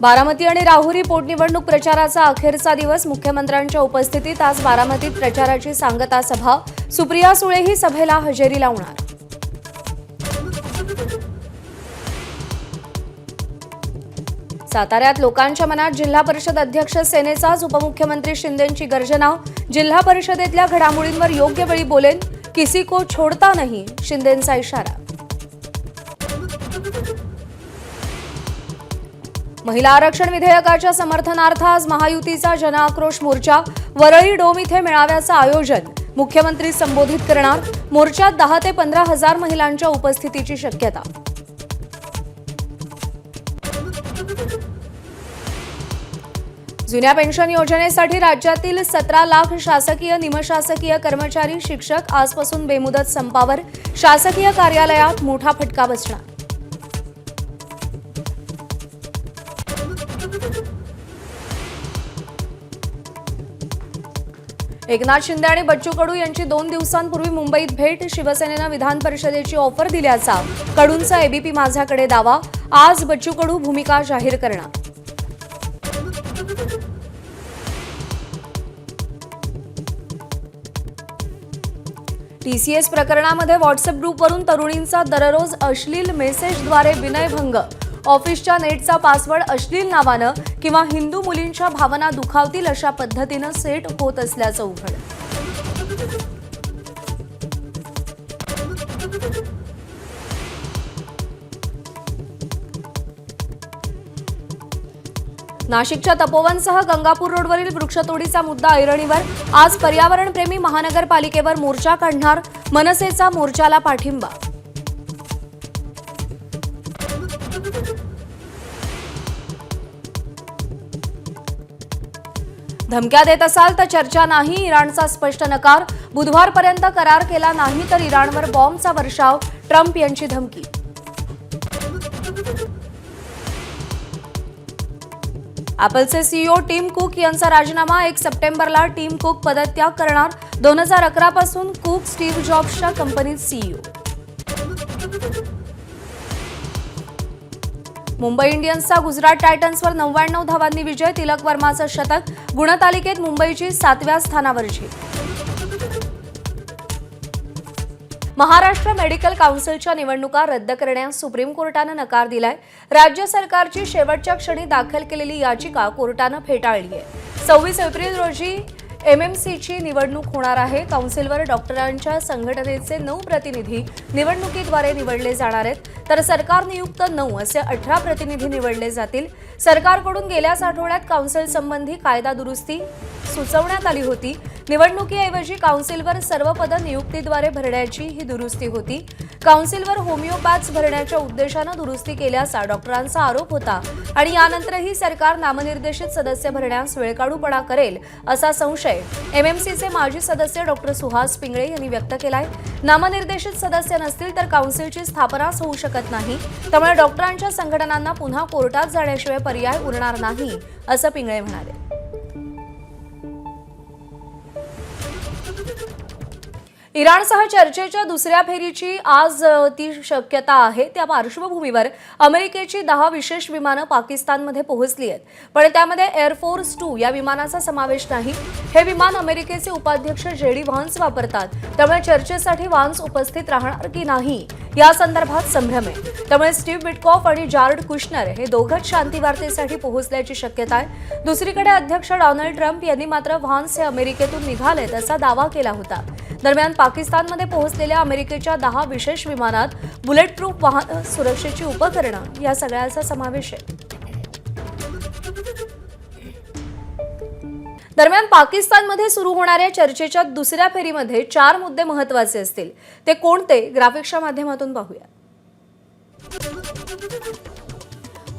बारामती आणि राहुरी पोटनिवडणूक प्रचाराचा अखेरचा दिवस. मुख्यमंत्र्यांच्या उपस्थितीत आज बारामतीत प्रचाराची सांगता सभा. सुप्रिया सुळेही सभेला हजेरी लावणार. साताऱ्यात लोकांच्या मनात जिल्हा परिषद अध्यक्ष सेनेचाच उपमुख्यमंत्री शिंदेंची गर्जना. जिल्हा परिषदेतल्या घडामोडींवर योग्य वेळी बोलेन, किसी को छोडता नहीं, शिंदेंचा इशारा. महिला आरक्षण विधेयकाच्या समर्थनार्थ आज महायुतीचा जनआक्रोश मोर्चा. वरळी डोम इथे मेळाव्याचं आयोजन. मुख्यमंत्री संबोधित करणार. मोर्चात 10 ते 15 हजार महिलांच्या उपस्थितीची शक्यता. जुन्या पेन्शन योजनेसाठी राज्यातील 17 लाख शासकीय निमशासकीय कर्मचारी शिक्षक आजपासून बेमुदत संपावर. शासकीय कार्यालयात मोठा फटका बसणार. एकनाथ शिंदे आणि बच्चू कडू यांची 2 दिवसांपूर्वी मुंबईत भेट. शिवसेनेनं विधान परिषदेची ऑफर दिल्याचा कडूंचा एबीपी माझाकडे दावा. आज बच्चू कडू भूमिका जाहीर करणार. टीसीएस प्रकरणामध्ये व्हॉट्सअप ग्रुपवरून तरुणींचा दररोज अश्लील मेसेजद्वारे विनयभंग. ऑफिसच्या नेटचा पासवर्ड अश्लील नावानं किंवा हिंदू मुलींच्या भावना दुखावतील अशा पद्धतीनं सेट होत असल्याचं उघड. नाशिकच्या तपोवनसह गंगापूर रोडवरील वृक्षतोडीचा मुद्दा ऐरणीवर. आज पर्यावरणप्रेमी महानगरपालिकेवर मोर्चा काढणार. मनसेचा मोर्चाला पाठिंबा. धमक्या देत असाल तर चर्चा नाही, इराणचा स्पष्ट नकार. बुधवारपर्यंत करार केला नाही तर इराणवर बॉम्बचा वर्षाव. ट्रम्प यांची धमकी. ॲपलचे सीईओ टिम कुक यांचा राजीनामा. 1 सप्टेंबरला टिम कुक पदत्याग करणार. 2011 पासून कुक स्टीव्ह जॉब्सच्या कंपनीत सीईओ. मुंबई इंडियन्सचा गुजरात टायटन्सवर 99 धावांनी विजय. तिलक वर्माचं शतक. गुणतालिकेत मुंबईची 7व्या स्थानावर झेप. महाराष्ट्र मेडिकल काउन्सिलच्या निवडणुका रद्द करण्यास सुप्रीम कोर्टानं नकार दिलाय. राज्य सरकारची शेवटच्या क्षणी दाखल केलेली याचिका कोर्टानं फेटाळली आहे. 26 एप्रिल रोजी एमएमसीची निवडणूक होणार आहे. काउन्सिलवर डॉक्टरांच्या संघटनेचे 9 प्रतिनिधी निवडणुकीद्वारे निवडले जाणार आहेत, तर सरकार नियुक्त 9 असे 18 प्रतिनिधी निवडले जातील. सरकारकडून गेल्याच आठवड्यात काउन्सिल संबंधी कायदा दुरुस्ती सुचवण्यात आली होती. निवडणुकीऐवजी काउन्सिलवर सर्व पदं नियुक्तीद्वारे भरण्याची ही दुरुस्ती होती. काउन्सिलवर होमिओपॅथ्स भरण्याच्या उद्देशानं दुरुस्ती केल्याचा डॉक्टरांचा आरोप होता आणि यानंतरही सरकार नामनिर्देशित सदस्य भरण्यास वेळकाढूपणा करेल असा संशय एमएमसीचे माजी सदस्य डॉक्टर सुहास पिंगळे यांनी व्यक्त केलाय. नामनिर्देशित सदस्य नसतील तर काउन्सिलची स्थापनाच होऊ शकत नाही. त्यामुळे डॉक्टरांच्या संघटनांना पुन्हा कोर्टात जाण्याशिवाय पर्याय उरणार नाही असं पिंगळे म्हणाले. इराणसह चर्चेच्या दुसऱ्या फेरीची आज ती शक्यता आहे. त्या पार्श्वभूमीवर अमेरिकेची 10 विशेष विमानं पाकिस्तानमध्ये पोहोचली आहेत, पण त्यामध्ये एअरफोर्स 2 या विमानाचा समावेश नाही. हे विमान अमेरिकेचे उपाध्यक्ष जेडी व्हान्स वापरतात. त्यामुळे चर्चेसाठी व्हान्स उपस्थित राहणार की नाही या संदर्भात संभ्रम आहे. त्यामुळे स्टीव्ह विटकॉफ आणि जार्ड कुशनर हे दोघंच शांती वार्तेसाठी पोहोचल्याची शक्यता आहे. दुसरीकडे अध्यक्ष डोनाल्ड ट्रम्प यांनी मात्र व्हान्स हे अमेरिकेतून निघालेत असा दावा केला होता. दरम्यान पाकिस्तानमध्ये पोहोचलेल्या अमेरिकेच्या 10 विशेष विमानात बुलेट प्रूफ वाहन, सुरक्षेची उपकरणं या सगळ्याचा समावेश आहे. दरम्यान पाकिस्तानमध्ये सुरू होणाऱ्या चर्चेच्या दुसऱ्या फेरीमध्ये 4 मुद्दे महत्त्वाचे असतील. ते कोणते? ग्राफिक्सच्या माध्यमातून पाहूया.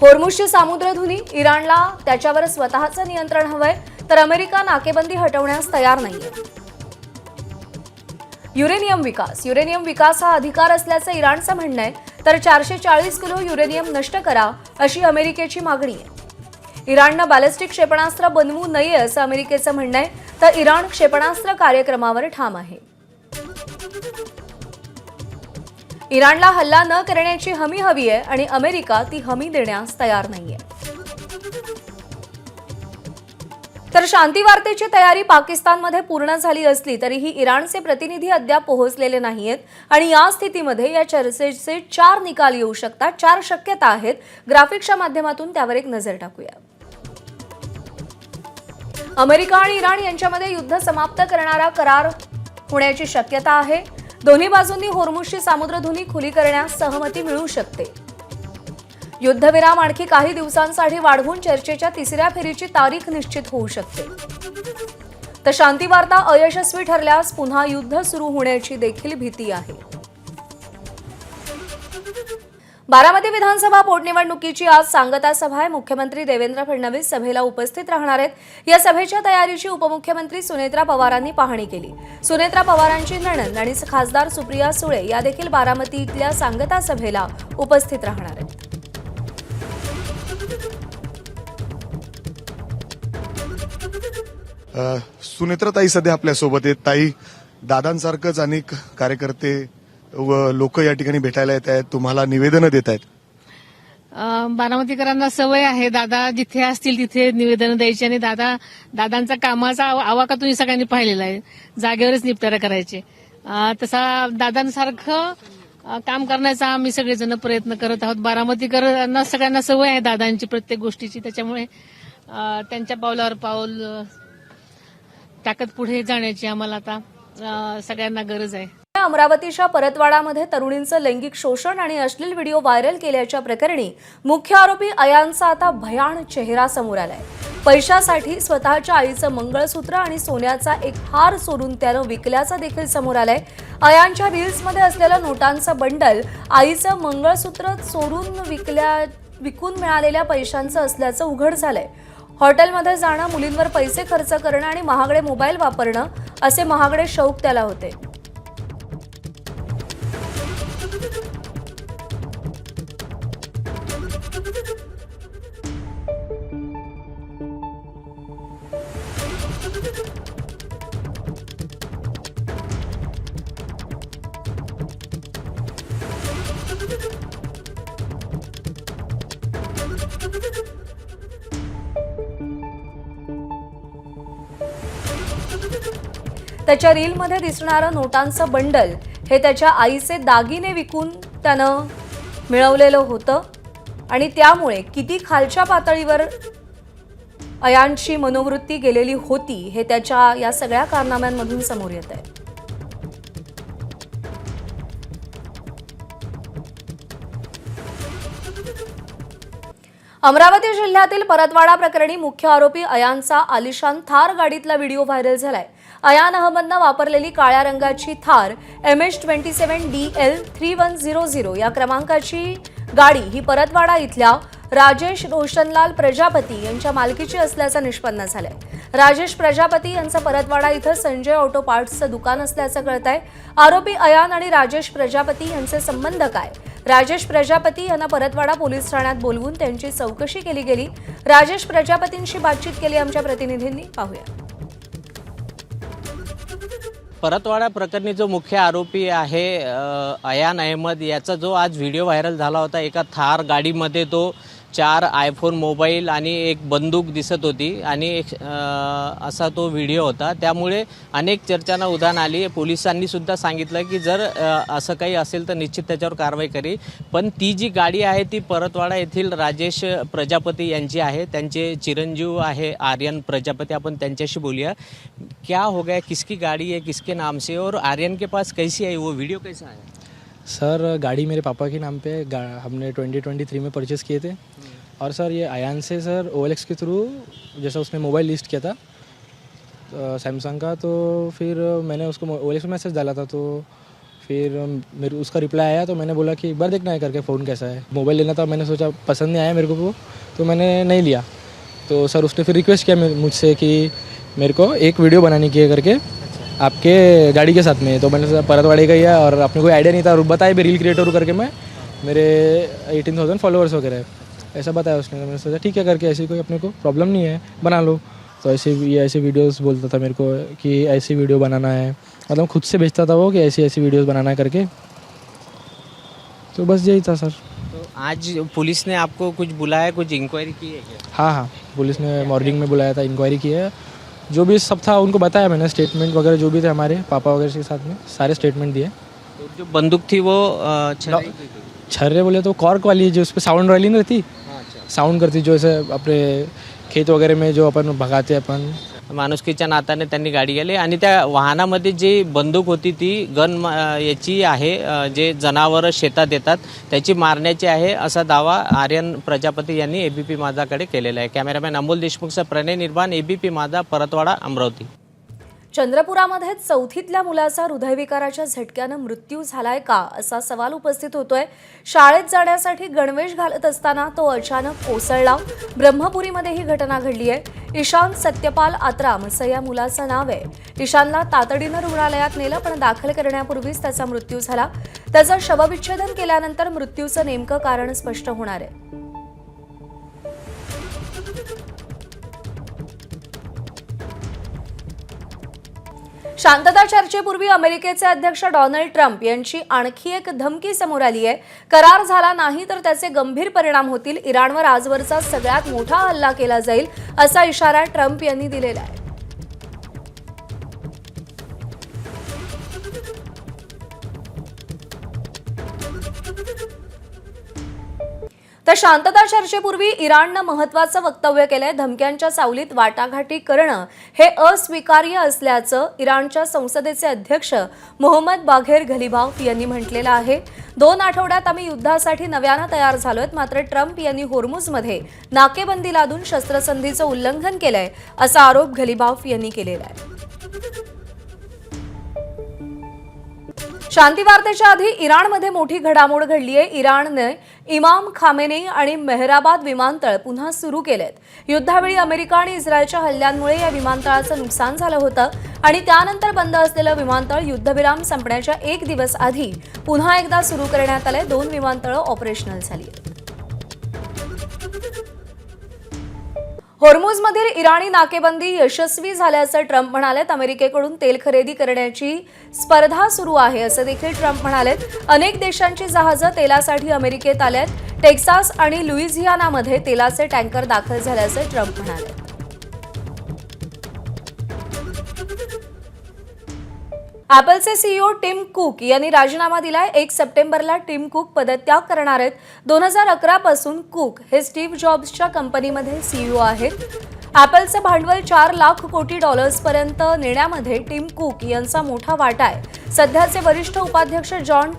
होर्मुझची सामुद्रधुनी. इराणला त्याच्यावर स्वतःचं नियंत्रण हवंय, तर अमेरिका नाकेबंदी हटवण्यास तयार नाहीये. युरेनियम विकास. युरेनियम विकास हा अधिकार असल्याचं इराणचं म्हणणं आहे, तर 440 किलो युरेनियम नष्ट करा अशी अमेरिकेची मागणी आहे. इराणनं बॅलिस्टिक क्षेपणास्त्र बनवू नये असं अमेरिकेचं म्हणणं आहे, तर इराण क्षेपणास्त्र कार्यक्रमावर ठाम आहे. इराणला हल्ला न करण्याची हमी हवी आहे आणि अमेरिका ती हमी देण्यास तयार नाहीये. तर शांती वार्तेची तयारी पाकिस्तानमध्ये पूर्ण झाली असली तरीही इराणचे प्रतिनिधी अद्याप पोहोचलेले नाहीयेत आणि या स्थितीमध्ये या चर्चेचे 4 निकाल येऊ शकतात, 4 शक्यता आहेत. ग्राफिक्सच्या माध्यमातून त्यावर एक नजर टाकूया. अमेरिका आणि इराण यांच्यामध्ये युद्ध समाप्त करणारा करार होण्याची शक्यता आहे. दोन्ही बाजूंनी होर्मुझची सामुद्रधुनी खुली करण्यास सहमती मिळू शकते. युद्धविराम आणखी काही दिवसांसाठी वाढवून चर्चेच्या 3ऱ्या फेरीची तारीख निश्चित होऊ शकते. तर शांती वार्ता अयशस्वी ठरल्यास पुन्हा युद्ध सुरू होण्याची देखील भीती आहे. बारामती विधानसभा पोटनिवडणुकीची आज सांगता सभा आहे. मुख्यमंत्री देवेंद्र फडणवीस सभेला उपस्थित राहणार आहेत. या सभेच्या तयारीची उपमुख्यमंत्री सुनेत्रा पवारांनी पाहणी केली. सुनेत्रा पवारांची नणंद आणि खासदार सुप्रिया सुळे या देखील बारामतीतल्या सांगता सभेला उपस्थित राहणार आहेत. सुनेत्राताई सध्या आपल्यासोबत आहेत. ताई, दादांसारखंच अनेक कार्यकर्ते व लोक या ठिकाणी भेटायला येत आहेत, तुम्हाला निवेदनं देत आहेत. बारामतीकरांना सवय आहे, दादा जिथे असतील तिथे निवेदन द्यायची आणि दादांचा कामाचा आवाका तुम्ही सगळ्यांनी पाहिलेला आहे, जागेवरच निपटारा करायचे. तसा दादांसारखं काम करण्याचा आम्ही सगळेजण प्रयत्न करत आहोत. बारामतीकरांना सगळ्यांना सवय आहे दादांची प्रत्येक गोष्टीची, त्याच्यामुळे त्यांच्या पावलावर पाऊल टाकत पुढे जाण्याची आम्हाला आता सगळ्यांना गरज आहे. अमरावतीच्या परतवाडामध्ये तरुणींचं लैंगिक शोषण आणि अश्लील व्हिडिओ व्हायरल केल्याच्या प्रकरणी मुख्य आरोपी अयानचा आता भयान चेहरा समोर आलाय. पैशासाठी स्वतःच्या आईचं मंगळसूत्र आणि सोन्याचा एक हार चोरून त्यानं विकल्याचं देखील समोर आलंय. अयानच्या रील्समध्ये असलेलं नोटांचं बंडल आईचं मंगळसूत्र चोरून विकून मिळालेल्या पैशांचं असल्याचं उघड झालंय. हॉटेलमध्ये जाणं, मुलींवर पैसे खर्च करणं आणि महागडे मोबाईल वापरणं असे महागडे शौक त्याला होते. त्याच्या रीलमध्ये दिसणारं नोटांचं बंडल हे त्याच्या आईचे दागिने विकून त्यानं मिळवलेलं होतं आणि त्यामुळे किती खालच्या पातळीवर अयानची मनोवृत्ती गेलेली होती हे त्याच्या या सगळ्या कारनाम्यांमधून समोर येत आहे. अमरावती जिल्ह्यातील परतवाडा प्रकरणी मुख्य आरोपी अयानचा आलिशान थार गाडीतला व्हिडिओ व्हायरल झालाय. अयान अहमदनं वापरलेली काळ्या रंगाची थार MH27DL 3100 या क्रमांकाची गाडी ही परतवाडा इथल्या राजेश रोशनलाल प्रजापती यांच्या मालकीची असल्याचं निष्पन्न झालंय. राजेश प्रजापती यांचं परतवाडा इथं संजय ऑटो पार्ट्सचं दुकान असल्याचं कळतंय. आरोपी अयान आणि राजेश प्रजापती यांचे संबंध काय? राजेश प्रजापती यांना परतवाडा पोलीस ठाण्यात बोलवून त्यांची चौकशी केली गेली. राजेश प्रजापतींशी बातचीत केली आमच्या प्रतिनिधींनी, पाहूया. परतवाडा प्रकरणी जो मुख्य आरोपी आहे अयान अहमद याचा जो आज व्हिडिओ व्हायरल झाला होता, एका थार गाडीमध्ये तो 4 आयफोन मोबाईल आणि एक बंदूक दिसत होती आणि असा तो व्हिडिओ होता. त्यामुळे अनेक चर्चांना उधाण आली. पोलिसांनी सुद्धा सांगितलं की जर असं काही असेल तर निश्चित त्याच्यावर कारवाई करी. पण ती जी गाडी आहे ती परतवाडा येथील राजेश प्रजापती यांची आहे. त्यांचे चिरंजीव आहे आर्यन प्रजापती. आपण त्यांच्याशी बोलूया. क्या हो गया, किसकी गाड़ी है, किसके नाम से, और आर्यन के पास कैसी है वो वीडियो, कैसा है? सर गाड़ी मेरे पापा के नाम पे हमने 2023 में परचेज़ किए थे. और सर ये अयान से सर OLX के थ्रू जैसा उसने मोबाइल लिस्ट किया था सैमसंग का, तो फिर मैंने उसको OLX में मैसेज डाला था. तो फिर मेरे उसका रिप्लाई आया तो मैंने बोला कि एक बार देखना है करके फ़ोन कैसा है. मोबाइल लेना था, मैंने सोचा पसंद नहीं आया मेरे को वो, तो मैंने नहीं लिया. तो सर उसने फिर रिक्वेस्ट किया मुझसे कि मेरे को एक वीडियो बनानी की है करके आपके गाड़ी के साथ में. तो मैंने सोचा परतवाड़े का ही है और अपने कोई आइडिया नहीं था, और बताया भी रील क्रिएटर करके मैं, मेरे 18,000 फॉलोअर्स वगैरह है ऐसा बताया उसने. तो मैंने सोचा ठीक है करके, ऐसी कोई अपने को प्रॉब्लम नहीं है, बना लो. तो ऐसे वीडियोस बोलता था मेरे को कि ऐसी वीडियो बनाना है, मतलब खुद से भेजता था वो कि ऐसी वीडियोस बनाना है करके. तो बस यही था सर. तो आज पुलिस ने आपको कुछ बुलाया, कुछ इंक्वायरी की है क्या? हाँ. पुलिस ने मॉर्निंग में बुलाया था, इंक्वायरी की है। जो भी सब था उनको बताया मैंने, स्टेटमेंट वगैरह जो भी थे हमारे पापा वगैरह के साथ में सारे स्टेटमेंट दिए। तो जो बंदूक थी वो छर्रे की थी? छर्रे बोले तो कॉर्क वाली जो उस पर साउंड वाली नहीं रहती, साउंड करती, जो ऐसे अपने खेत वगैरह में जो अपन भगाते अपन। माणुसकीच्या नात्याने त्यांनी गाडी गेली आणि त्या वाहनामध्ये जी बंदूक होती ती याची आहे, जे जनावरं शेतात येतात त्याची मारण्याची आहे असा दावा आर्यन प्रजापती यांनी एबीपी माझाकडे केलेला आहे। कॅमेरामॅन अमोल देशमुखचा प्रणय निर्माण, एबीपी माझा, परतवाडा, अमरावती। चंद्रपुरामध्ये चौथीतल्या मुलाचा हृदयविकाराच्या झटक्यानं मृत्यू झालाय का असा सवाल उपस्थित होतोय। शाळेत जाण्यासाठी गणवेश घालत असताना तो अचानक कोसळला। ब्रह्मपुरीमध्ये ही घटना घडली आहे। ईशान सत्यपाल आत्राम असं या मुलाचं नाव आहे। ईशानला तातडीनं रुग्णालयात नेलं, पण दाखल करण्यापूर्वीच त्याचा मृत्यू झाला। त्याचं शवविच्छेदन केल्यानंतर मृत्यूचं नेमकं कारण स्पष्ट होणार आहे। शांतता चर्चेपूर्वी अमेरिकेचे अध्यक्ष डोनाल्ड ट्रम्प यांची आणखी एक धमकी समोर आली आहे। करार झाला नाही तर त्याचे गंभीर परिणाम होतील, इराणवर आजवरचा सगळ्यात मोठा हल्ला केला जाईल असा इशारा ट्रम्प यांनी दिलेला आहे। तर शांतता चर्चेपूर्वी इराणनं महत्त्वाचं वक्तव्य केलंय। धमक्यांच्या सावलीत वाटाघाटी करणं हे अस्वीकार्य असल्याचं इराणच्या संसदेचे अध्यक्ष मोहम्मद बाघेर घलिबाफ यांनी म्हटलेलं आहे। 2 आठवड्यात आम्ही युद्धासाठी नव्यानं तयार झालोत, मात्र ट्रम्प यांनी होर्मुझमध्ये नाकेबंदी लादून शस्त्रसंधीचं उल्लंघन केलंय असा आरोप घलिबाफ यांनी केलेला आहे। शांती वार्तेच्या आधी इराणमध्ये मोठी घडामोड घडली आहे। इराणने इमाम खामेनेई आणि मेहराबाद विमानतळ पुन्हा सुरू केलेत। युद्धावेळी अमेरिका आणि इस्रायलच्या हल्ल्यांमुळे या विमानतळाचं नुकसान झालं होतं आणि त्यानंतर बंद असलेलं विमानतळ युद्धविराम संपण्याच्या 1 दिवस आधी पुन्हा एकदा सुरू करण्यात आलंय। 2 विमानतळं ऑपरेशनल झाली आहेत। होर्मुझमधील इराणी नाकेबंदी यशस्वी झाल्याचं ट्रम्प म्हणालेत। अमेरिकेकडून तेल खरेदी करण्याची स्पर्धा सुरू आहे असं देखील ट्रम्प म्हणालेत। अनेक देशांची जहाजं तेलासाठी अमेरिकेत आल्यात। टेक्सास आणि लुईझियानामध्ये तेलाचे टँकर दाखल झाल्याचं ट्रम्प म्हणाले। ॲपलचे सीईओ टिम कुक यांनी राजीनामा दिलाय। 1 सप्टेंबरला टिम कुक पदत्याग करणार आहेत। 2011 पासून कुक हे स्टीव्ह जॉब्सच्या कंपनीमध्ये सीईओ आहेत। ॲपलचं भांडवल $4 लाख कोटी पर्यंत नेण्यामध्ये टिम कुक यांचा मोठा वाटा आहे। सध्याचे वरिष्ठ उपाध्यक्ष जॉन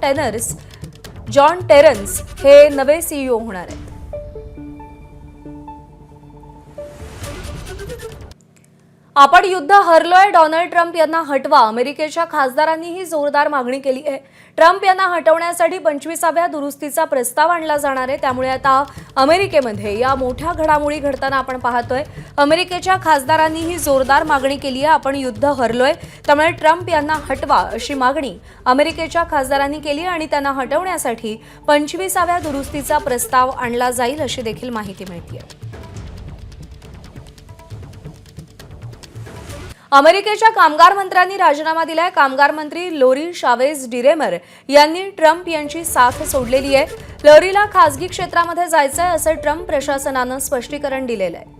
टेरन्स हे नवे सीईओ होणार आहेत। आपण युद्ध हरलोय, डोनाल्ड ट्रम्प यांना हटवा, अमेरिकेच्या खासदारांनीही जोरदार मागणी केली आहे। ट्रम्प यांना हटवण्यासाठी 25व्या दुरुस्तीचा प्रस्ताव आणला जाणार आहे। त्यामुळे आता अमेरिकेमध्ये या मोठ्या घडामोडी घडताना आपण पाहतोय। अमेरिकेच्या खासदारांनीही जोरदार मागणी केली आहे। आपण युद्ध हरलोय, त्यामुळे ट्रम्प यांना हटवा अशी मागणी अमेरिकेच्या खासदारांनी केली आणि त्यांना हटवण्यासाठी 25व्या दुरुस्तीचा प्रस्ताव आणला जाईल अशी देखील माहिती मिळते। अमेरिकेच्या कामगार मंत्र्यांनी राजीनामा दिलाय। कामगार मंत्री लोरी शावेज डिरेमर यांनी ट्रम्प यांची साथ सोडलेली आहे। लोरीला खासगी क्षेत्रामध्ये जायचंय असं ट्रम्प प्रशासनानं स्पष्टीकरण दिलेलं आहे।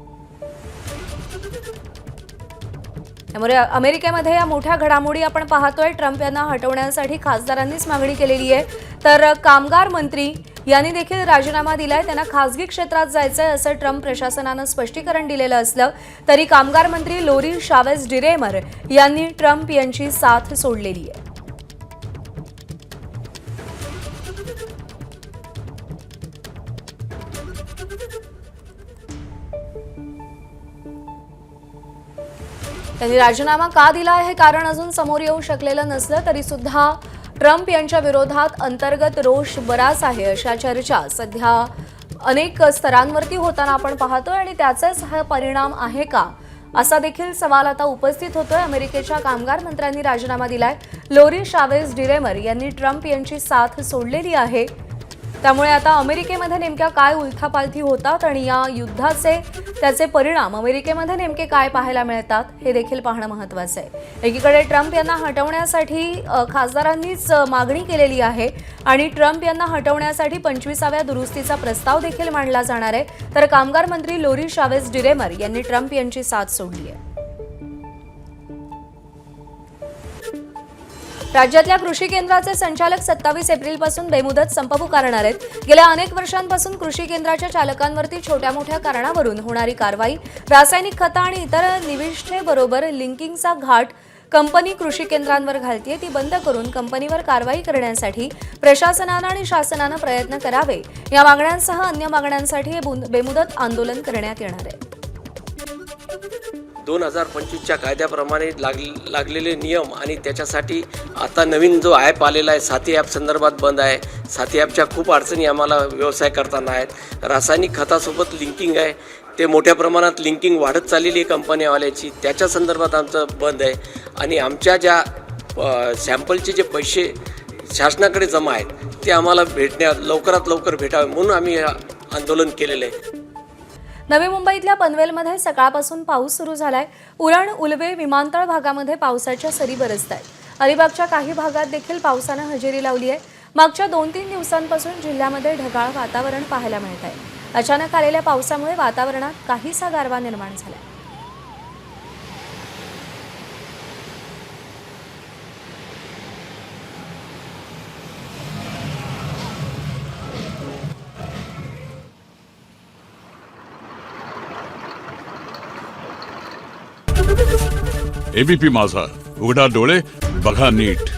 त्यामुळे अमेरिकेमध्ये या मोठ्या घडामोडी आपण पाहतोय। ट्रम्प यांना हटवण्यासाठी खासदारांनीच मागणी केलेली आहे, तर कामगार मंत्री यांनी देखील राजीनामा दिलाय। त्यांना खासगी क्षेत्रात जायचंय असं ट्रम्प प्रशासनानं स्पष्टीकरण दिलेलं असलं तरी कामगार मंत्री लोरी शावेज डिरेमर यांनी ट्रम्प यांची साथ सोडलेली आहे। त्यांनी राजीनामा का दिला हे कारण अजून समोर येऊ शकलेलं नसलं तरी सुद्धा ट्रम्प यांच्या विरोधात अंतर्गत रोष बराच आहे अशा चर्चा सध्या अनेक स्तरांवरती होताना आपण पाहतोय आणि त्याचाच हा परिणाम आहे का असा देखील सवाल आता उपस्थित होतोय। अमेरिकेच्या कामगार मंत्र्यांनी राजीनामा दिलाय। लोरी शावेज डिरेमर यांनी ट्रम्प यांची साथ सोडलेली आहे। त्यामुळे आता अमेरिकेमध्ये नेमक्या काय उलथापालथी होतात आणि या युद्धाचे त्याचे परिणाम अमेरिकेमध्ये नेमके काय पाहायला मिळतात हे देखील पाहणं महत्त्वाचं आहे. एकीकडे ट्रम्प यांना हटवण्यासाठी खासदारांनीच मागणी केलेली आहे आणि ट्रम्प यांना हटवण्यासाठी 25व्या दुरुस्तीचा प्रस्ताव देखील मांडला जाणार आहे. तर कामगार मंत्री लोरी शावेज डिरेमर यांनी ट्रम्प यांची साथ सोडली आहे. राज्यातल्या कृषी केंद्राचे संचालक 27 एप्रिलपासून बेमुदत संप पुकारणार आहेत. गेल्या अनेक वर्षांपासून कृषी केंद्राच्या चालकांवरती छोट्या मोठ्या कारणावरून होणारी कारवाई, रासायनिक खतं आणि इतर निविष्ठेबरोबर लिंकिंगचा घाट कंपनी कृषी केंद्रांवर घालतीये, ती बंद करून कंपनीवर कारवाई करण्यासाठी प्रशासनानं आणि शासनानं प्रयत्न करावे. या मागण्यांसह अन्य मागण्यांसाठी हे बेमुदत आंदोलन करण्यात येणार आहे. 2025च्या कायद्याप्रमाणे लागलेले नियम आणि त्याच्यासाठी आता नवीन जो ॲप आलेला आहे, साथी ॲप संदर्भात बंद आहे. साथी ॲपच्या खूप अडचणी आम्हाला व्यवसाय करताना आहेत. रासायनिक खतासोबत लिंकिंग आहे, ते मोठ्या प्रमाणात लिंकिंग वाढत चाललेली आहे कंपनीवाल्याची, त्याच्या संदर्भात आमचं बंद आहे. आणि आमच्या ज्या सॅम्पलचे जे पैसे शासनाकडे जमा आहेत ते आम्हाला लवकरात लवकर भेटावे म्हणून आम्ही आंदोलन केलेलं आहे. नवी मुंबईतल्या पनवेलमध्ये सकाळपासून पाऊस सुरू झालाय. उरण, उलवे, विमानतळ भागामध्ये पावसाच्या सरी बरसत आहेत. अलिबागच्या काही भागात देखील पावसानं हजेरी लावली आहे. मागच्या 2-3 दिवसांपासून जिल्ह्यामध्ये ढगाळ वातावरण पाहायला मिळत आहे. अचानक आलेल्या पावसामुळे वातावरणात काहीसा गारवा निर्माण झाला. एबीपी माझा, उघडा डोळे बघा नीट.